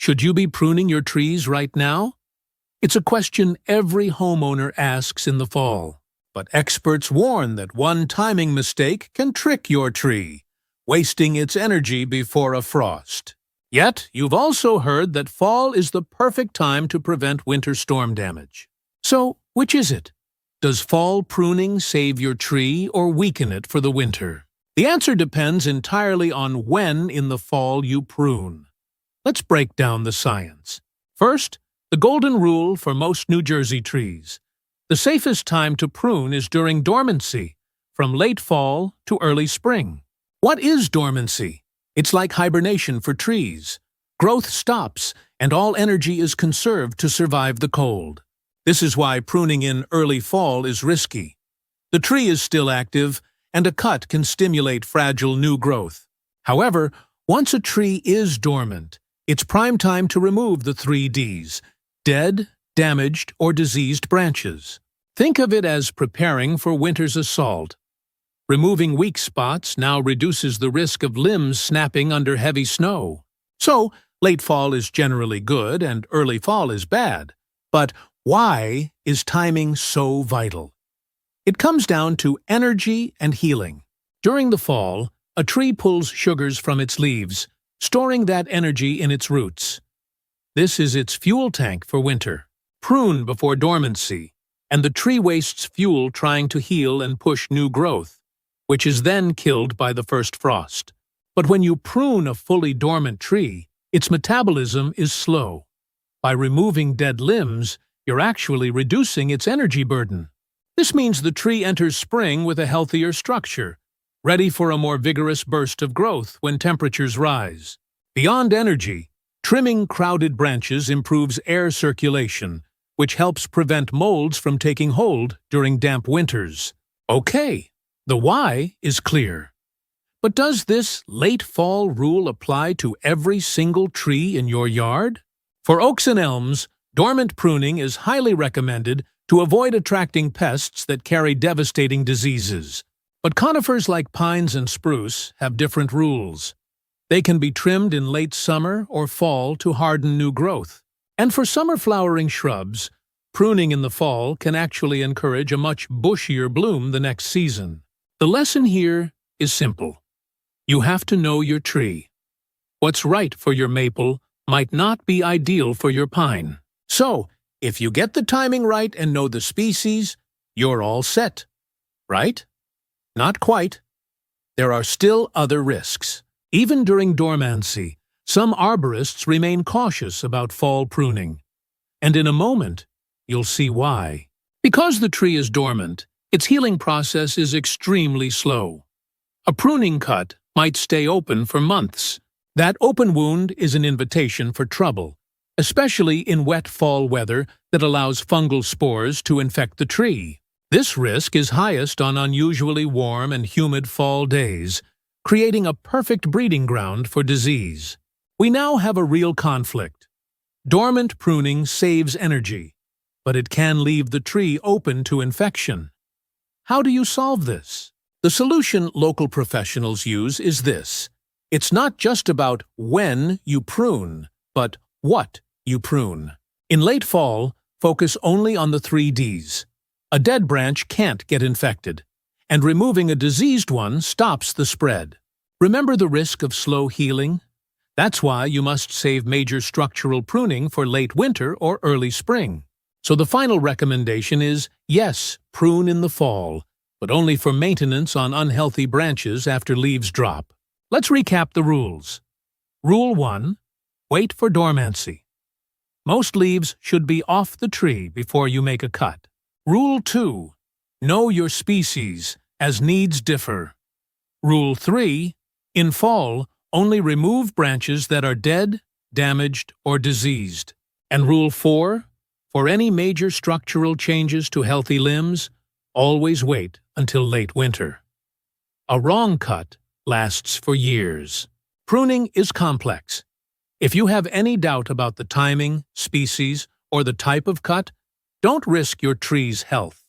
Should you be pruning your trees right now? It's a question every homeowner asks in the fall. But experts warn that one timing mistake can trick your tree, wasting its energy before a frost. Yet, you've also heard that fall is the perfect time to prevent winter storm damage. So, which is it? Does fall pruning save your tree or weaken it for the winter? The answer depends entirely on when in the fall you prune. Let's break down the science. First, the golden rule for most New Jersey trees. The safest time to prune is during dormancy, from late fall to early spring. What is dormancy? It's like hibernation for trees. Growth stops, and all energy is conserved to survive the cold. This is why pruning in early fall is risky. The tree is still active, and a cut can stimulate fragile new growth. However, once a tree is dormant, it's prime time to remove the 3 Ds: dead, damaged, or diseased branches. Think of it as preparing for winter's assault. Removing weak spots now reduces the risk of limbs snapping under heavy snow. So, late fall is generally good and early fall is bad. But why is timing so vital? It comes down to energy and healing. During the fall, a tree pulls sugars from its leaves, storing that energy in its roots. This is its fuel tank for winter. Prune before dormancy, and the tree wastes fuel trying to heal and push new growth, which is then killed by the first frost. But when you prune a fully dormant tree, its metabolism is slow. By removing dead limbs, you're actually reducing its energy burden. This means the tree enters spring with a healthier structure, ready for a more vigorous burst of growth when temperatures rise. Beyond energy, trimming crowded branches improves air circulation, which helps prevent molds from taking hold during damp winters. Okay, the why is clear. But does this late fall rule apply to every single tree in your yard? For oaks and elms, dormant pruning is highly recommended to avoid attracting pests that carry devastating diseases. But conifers like pines and spruce have different rules. They can be trimmed in late summer or fall to harden new growth. And for summer-flowering shrubs, pruning in the fall can actually encourage a much bushier bloom the next season. The lesson here is simple. You have to know your tree. What's right for your maple might not be ideal for your pine. So, if you get the timing right and know the species, you're all set. Right? Not quite. There are still other risks. Even during dormancy, some arborists remain cautious about fall pruning. And in a moment, you'll see why. Because the tree is dormant, its healing process is extremely slow. A pruning cut might stay open for months. That open wound is an invitation for trouble, especially in wet fall weather that allows fungal spores to infect the tree. This risk is highest on unusually warm and humid fall days, creating a perfect breeding ground for disease. We now have a real conflict. Dormant pruning saves energy, but it can leave the tree open to infection. How do you solve this? The solution local professionals use is this. It's not just about when you prune, but what you prune. In late fall, focus only on the 3 Ds. A dead branch can't get infected, and removing a diseased one stops the spread. Remember the risk of slow healing? That's why you must save major structural pruning for late winter or early spring. So the final recommendation is, yes, prune in the fall, but only for maintenance on unhealthy branches after leaves drop. Let's recap the rules. Rule 1. Wait for dormancy. Most leaves should be off the tree before you make a cut. Rule 2. Know your species, as needs differ. Rule 3. In fall, only remove branches that are dead, damaged, or diseased. And Rule 4. For any major structural changes to healthy limbs, always wait until late winter. A wrong cut lasts for years. Pruning is complex. If you have any doubt about the timing, species, or the type of cut, don't risk your tree's health.